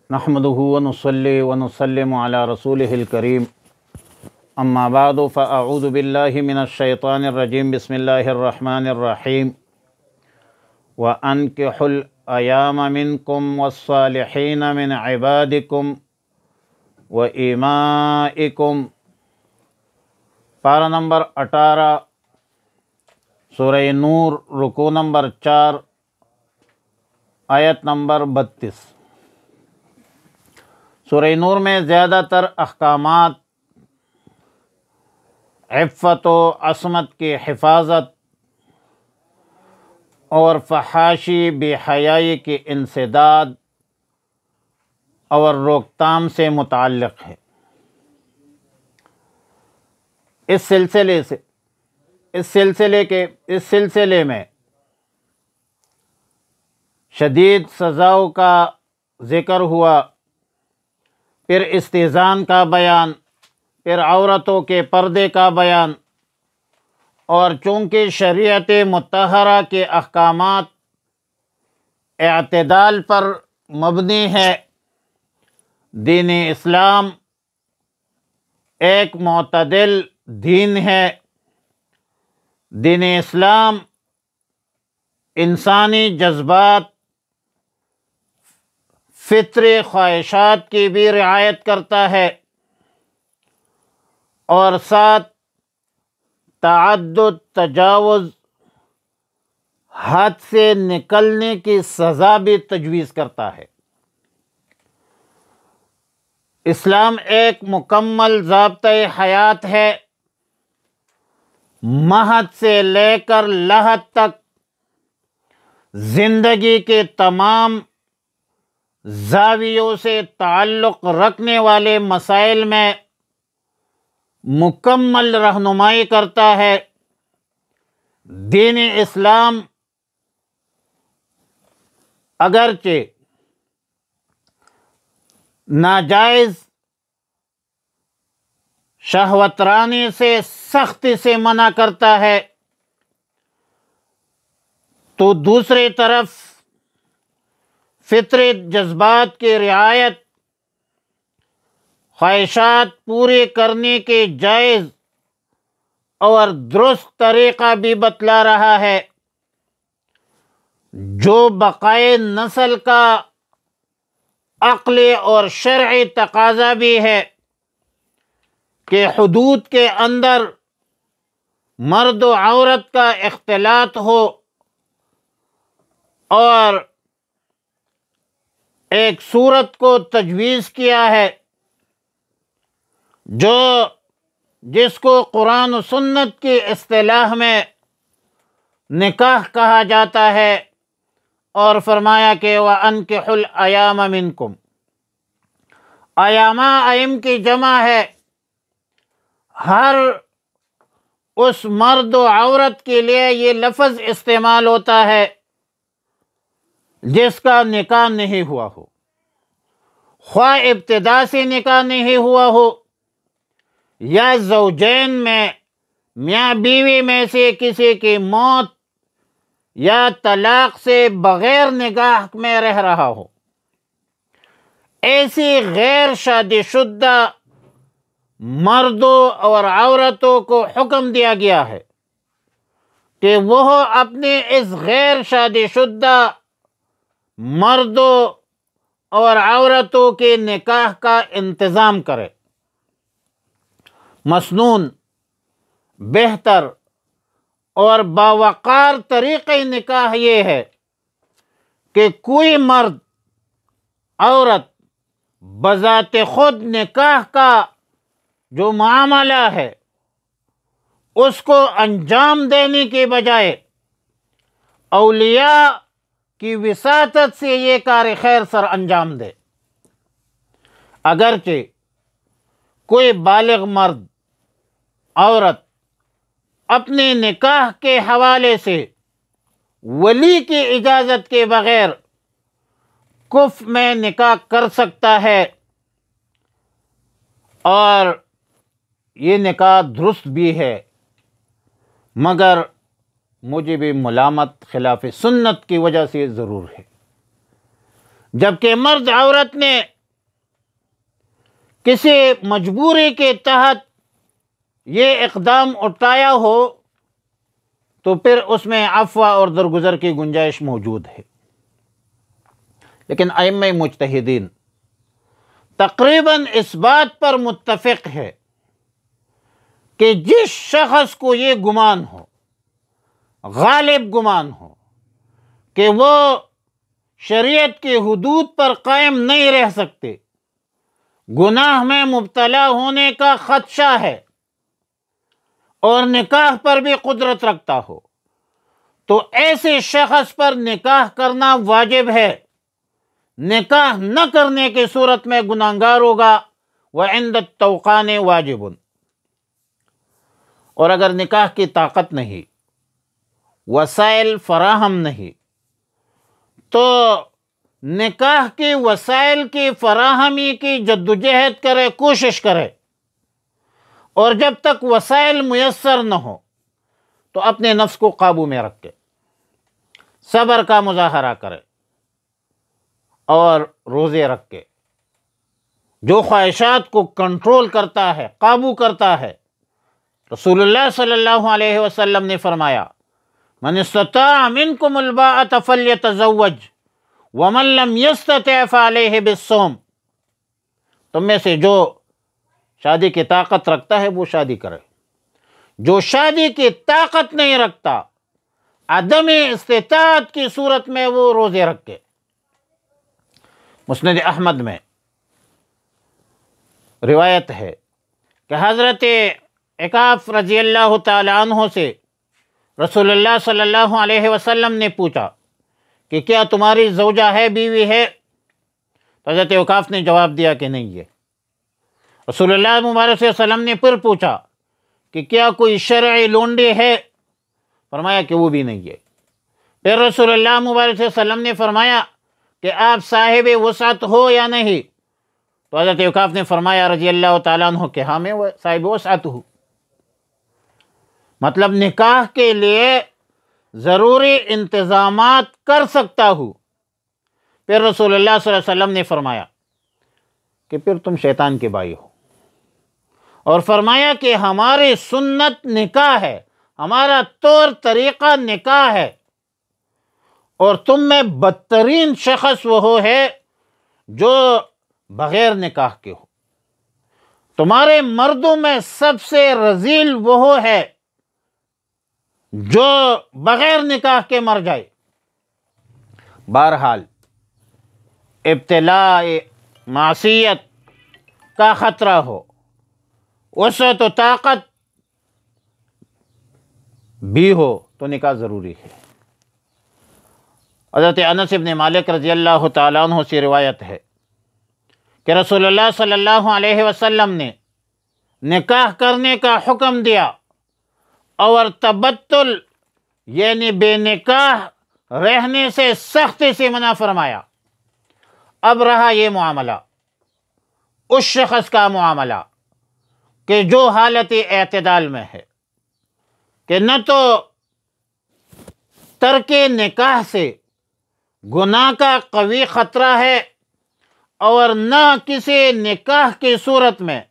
نحمده ونصلي ونسلم على رسوله الكريم اما بعد فاعوذ بالله من الشيطان الرجيم بسم الله الرحمن الرحيم وانكحوا الايام منكم والصالحين من عبادكم وإمائكم پارہ نمبر 18 سورہ نور رکوع نمبر 4 آیت نمبر 32۔ سورہ نور میں زیادہ تر احکامات عفت و عصمت کی حفاظت اور فحاشی بے حیائی کی انسداد اور روک تھام سے متعلق ہے۔ اس سلسلے میں شدید سزاؤں کا ذکر ہوا، پھر استئذان کا بیان، پھر عورتوں کے پردے کا بیان، اور چونکہ شریعت مطہرہ کے احکامات اعتدال پر مبنی ہے، دین اسلام ایک معتدل دین ہے، دین اسلام انسانی جذبات، فطری خواہشات کی بھی رعایت کرتا ہے، اور ساتھ تعدد، تجاوز، حد سے نکلنے کی سزا بھی تجویز کرتا ہے۔ اسلام ایک مکمل ضابطۂ حیات ہے، مہد سے لے کر لحد تک زندگی کے تمام زاویوں سے تعلق رکھنے والے مسائل میں مکمل رہنمائی کرتا ہے۔ دین اسلام اگرچہ ناجائز شہوت رانی سے سختی سے منع کرتا ہے، تو دوسری طرف فطری جذبات کی رعایت، خواہشات پوری کرنے کے جائز اور درست طریقہ بھی بتلا رہا ہے، جو بقائے نسل کا عقلی اور شرعی تقاضا بھی ہے کہ حدود کے اندر مرد و عورت کا اختلاط ہو، اور ایک صورت کو تجویز کیا ہے جس کو قرآن و سنت کی اصطلاح میں نکاح کہا جاتا ہے، اور فرمایا کہ وَأَنكِحُوا الْأَيَامَ مِنكُمْ۔ ایامہ ایم کی جمع ہے، ہر اس مرد و عورت کے لیے یہ لفظ استعمال ہوتا ہے جس کا نکاح نہیں ہوا ہو، خواہ ابتدا سے نکاح نہیں ہوا ہو، یا زوجین میں میاں بیوی میں سے کسی کی موت یا طلاق سے بغیر نکاح میں رہ رہا ہو۔ ایسی غیر شادی شدہ مردوں اور عورتوں کو حکم دیا گیا ہے کہ وہ اپنے اس غیر شادی شدہ مردوں اور عورتوں کے نکاح کا انتظام کرے۔ مسنون، بہتر اور باوقار طریقہ نکاح یہ ہے کہ کوئی مرد عورت بذات خود نکاح کا جو معاملہ ہے اس کو انجام دینے کے بجائے اولیاء کی وساطت سے یہ کار خیر سر انجام دے۔ اگرچہ کوئی بالغ مرد عورت اپنے نکاح کے حوالے سے ولی کی اجازت کے بغیر کف میں نکاح کر سکتا ہے، اور یہ نکاح درست بھی ہے، مگر موجب ملامت خلاف سنت کی وجہ سے ضرور ہے۔ جبکہ مرد عورت نے کسی مجبوری کے تحت یہ اقدام اٹھایا ہو تو پھر اس میں عفو اور درگزر کی گنجائش موجود ہے۔ لیکن ائمہ مجتہدین تقریباً اس بات پر متفق ہے کہ جس شخص کو یہ گمان ہو، غالب گمان ہو، کہ وہ شریعت کے حدود پر قائم نہیں رہ سکتے، گناہ میں مبتلا ہونے کا خدشہ ہے اور نکاح پر بھی قدرت رکھتا ہو، تو ایسے شخص پر نکاح کرنا واجب ہے۔ نکاح نہ کرنے کی صورت میں گناہگار ہوگا، وعند التوقان واجب۔ اور اگر نکاح کی طاقت نہیں، وسائل فراہم نہیں، تو نکاح کے وسائل کی فراہمی کی جدوجہد کرے، کوشش کرے، اور جب تک وسائل میسر نہ ہو تو اپنے نفس کو قابو میں رکھے، صبر کا مظاہرہ کرے اور روزے رکھے۔ جو خواہشات کو کنٹرول کرتا ہے، قابو کرتا ہے، رسول اللہ صلی اللہ علیہ وسلم نے فرمایا من استطاع منکم الباءۃ فلیتزوج ومن لم یستطع فعلیہ بالصوم۔ تم میں سے جو شادی کی طاقت رکھتا ہے وہ شادی کرے، جو شادی کی طاقت نہیں رکھتا، عدم استطاعت کی صورت میں وہ روزے رکھے۔ مسند احمد میں روایت ہے کہ حضرت عکاف رضی اللہ تعالی عنہ سے رسول اللہ صلی اللہ علیہ وسلم نے پوچھا کہ کیا تمہاری زوجہ ہے، بیوی ہے؟ تو حضرت عکاف نے جواب دیا کہ نہیں ہے۔ رسول اللہ مبارک صلی اللہ علیہ وسلم نے پھر پوچھا کہ کیا کوئی شرعی لونڈی ہے؟ فرمایا کہ وہ بھی نہیں ہے۔ پھر رسول اللہ مبارک صلی اللہ علیہ وسلم نے فرمایا کہ آپ صاحب وسعت ہو یا نہیں؟ تو حضرت عکاف نے فرمایا رضی اللہ تعالیٰ عنہ کہ ہاں میں صاحب وسعت ہوں۔ مطلب نکاح کے لیے ضروری انتظامات کر سکتا ہوں۔ پھر رسول اللہ صلی اللہ علیہ وسلم نے فرمایا کہ پھر تم شیطان کے بھائی ہو، اور فرمایا کہ ہماری سنت نکاح ہے، ہمارا طور طریقہ نکاح ہے، اور تم میں بدترین شخص وہ ہے جو بغیر نکاح کے ہو، تمہارے مردوں میں سب سے رذیل وہ ہے جو بغیر نکاح کے مر جائے۔ بہرحال ابتلاء معصیت کا خطرہ ہو، وسعت و طاقت بھی ہو تو نکاح ضروری ہے۔ حضرت انس بن مالک رضی اللہ تعالیٰ عنہ سے روایت ہے کہ رسول اللہ صلی اللہ علیہ وسلم نے نکاح کرنے کا حکم دیا اور تبتل یعنی بے نکاح رہنے سے سختی سے منع فرمایا۔ اب رہا یہ معاملہ اس شخص کا معاملہ کہ جو حالت اعتدال میں ہے، کہ نہ تو ترک نکاح سے گناہ کا قوی خطرہ ہے اور نہ کسی نکاح کی صورت میں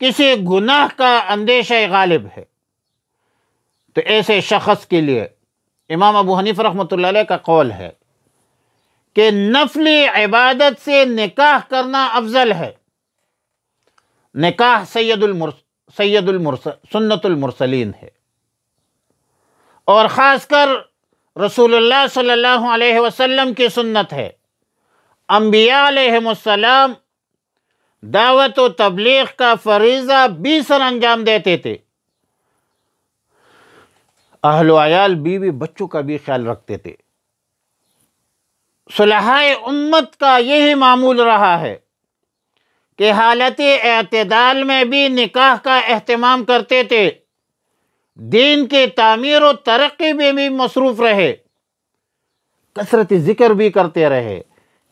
کسی گناہ کا اندیشہ غالب ہے، تو ایسے شخص کے لیے امام ابو حنیفہ رحمۃ اللہ علیہ کا قول ہے کہ نفلی عبادت سے نکاح کرنا افضل ہے۔ نکاح سنت المرسلین ہے، اور خاص کر رسول اللہ صلی اللہ علیہ وسلم کی سنت ہے۔ انبیاء علیہم السلام دعوت و تبلیغ کا فریضہ 20 سر انجام دیتے تھے، اہل و عیال بیوی بچوں کا بھی خیال رکھتے تھے۔ صلحاء امت کا یہی معمول رہا ہے کہ حالت اعتدال میں بھی نکاح کا اہتمام کرتے تھے، دین کی تعمیر و ترقی میں بھی مصروف رہے، کثرت ذکر بھی کرتے رہے،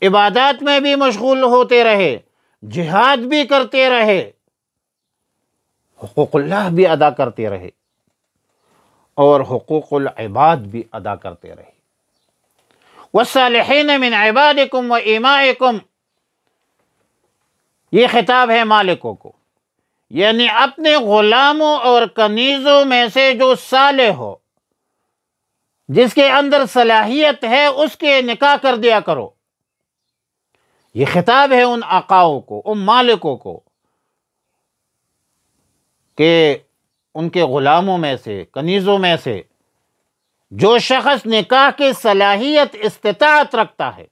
عبادات میں بھی مشغول ہوتے رہے، جہاد بھی کرتے رہے، حقوق اللہ بھی ادا کرتے رہے، اور حقوق العباد بھی ادا کرتے رہے۔ والصالحین من عبادکم و امائکم یہ خطاب ہے مالکوں کو، یعنی اپنے غلاموں اور کنیزوں میں سے جو صالح ہو، جس کے اندر صلاحیت ہے، اس کے نکاح کر دیا کرو۔ یہ خطاب ہے ان آقاؤں کو، ان مالکوں کو، کہ ان کے غلاموں میں سے، کنیزوں میں سے جو شخص نکاح کی صلاحیت استطاعت رکھتا ہے،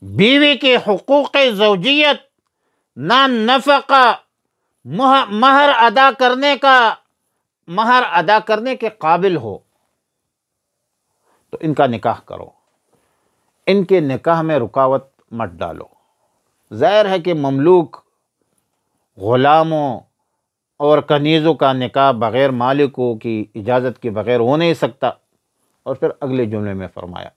بیوی کے حقوق زوجیت، نہ نفقہ، مہر ادا کرنے کے قابل ہو، تو ان کا نکاح کرو، ان کے نکاح میں رکاوٹ مت ڈالو۔ ظاہر ہے کہ مملوک غلاموں اور کنیزوں کا نکاح بغیر مالکوں کی اجازت کے بغیر ہو نہیں سکتا۔ اور پھر اگلے جملے میں فرمایا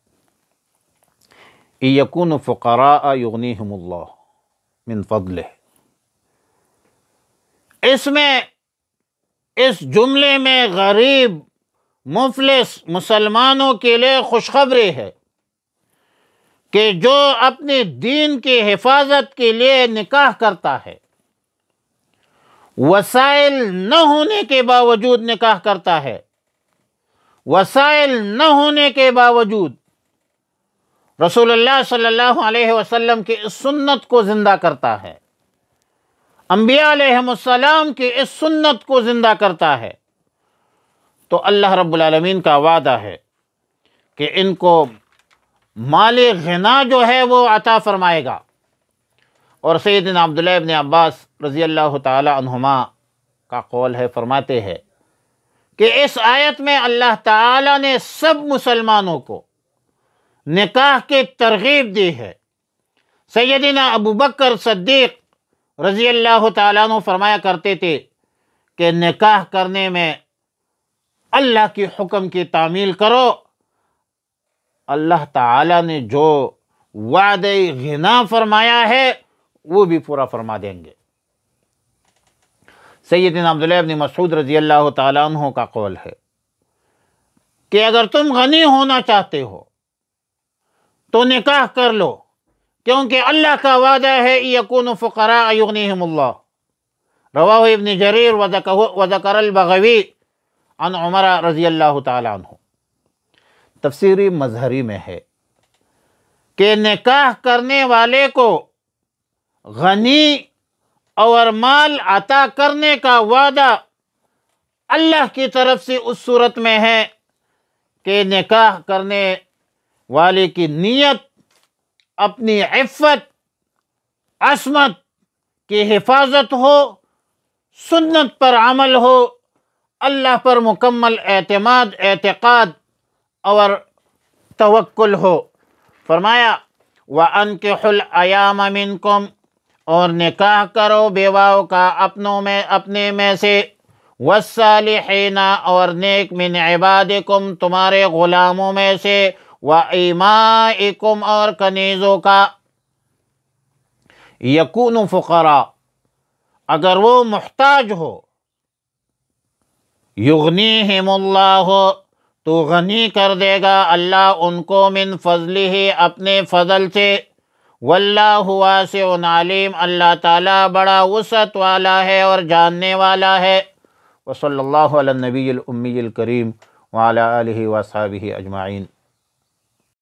یَكُونُ فُقَرَاءَ يُغْنِيهِمُ اللَّهُ مِن فَضْلِهِ۔ اس جملے میں غریب مفلس مسلمانوں کے لیے خوشخبری ہے کہ جو اپنے دین کی حفاظت کے لیے نکاح کرتا ہے، وسائل نہ ہونے کے باوجود نکاح کرتا ہے، وسائل نہ ہونے کے باوجود رسول اللہ صلی اللہ علیہ وسلم کی اس سنت کو زندہ کرتا ہے، انبیاء علیہم السلام کی اس سنت کو زندہ کرتا ہے، تو اللہ رب العالمین کا وعدہ ہے کہ ان کو مالی غنا جو ہے وہ عطا فرمائے گا۔ اور سیدنا عبداللہ ابن عباس رضی اللہ تعالی عنہما کا قول ہے، فرماتے ہیں کہ اس آیت میں اللہ تعالی نے سب مسلمانوں کو نکاح کی ترغیب دی ہے۔ سیدنا ابو بکر صدیق رضی اللہ تعالیٰ عنہ فرمایا کرتے تھے کہ نکاح کرنے میں اللہ کی حکم کی تعمیل کرو، اللہ تعالیٰ نے جو وعدہ غنا فرمایا ہے وہ بھی پورا فرما دیں گے۔ سیدنا عبداللہ ابن مسعود رضی اللہ تعالیٰ عنہ کا قول ہے کہ اگر تم غنی ہونا چاہتے ہو تو نکاح کر لو، کیونکہ اللہ کا وعدہ ہے یَكُونُ فُقَرَاءَ يُغْنِيهِمُ اللَّهُ، رواہ ابن جریر وذکر البغوی عن عمر رضی اللہ تعالیٰ عنہ۔ تفسیری مظہری میں ہے کہ نکاح کرنے والے کو غنی اور مال عطا کرنے کا وعدہ اللہ کی طرف سے اس صورت میں ہے کہ نکاح کرنے والے کی نیت اپنی عفت، عصمت کی حفاظت ہو، سنت پر عمل ہو، اللہ پر مکمل اعتماد، اعتقاد اور توکل ہو۔ فرمایا وَأَنكِحُوا الْأَيَامَ مِنكُمْ، اور نکاح کرو بیواؤں کا اپنے میں سے، وَالصَّالِحِينَ، اور نیک، مِنْ عِبَادِكُمْ، تمہارے غلاموں میں سے، وَإِمَائِكُمْ، اور کنیزوں کا، یکون فقراء، اگر وہ محتاج ہو، یغنیہم اللہ، تو غنی کر دے گا اللہ ان کو، من فضلہ، اپنے فضل سے، واللہ واسع علیم، اللہ تعالیٰ بڑا وسعت والا ہے اور جاننے والا ہے۔ وصلی اللہ علی النبی الامی الکریم وعلی آلہ وصحبہ اجمعین۔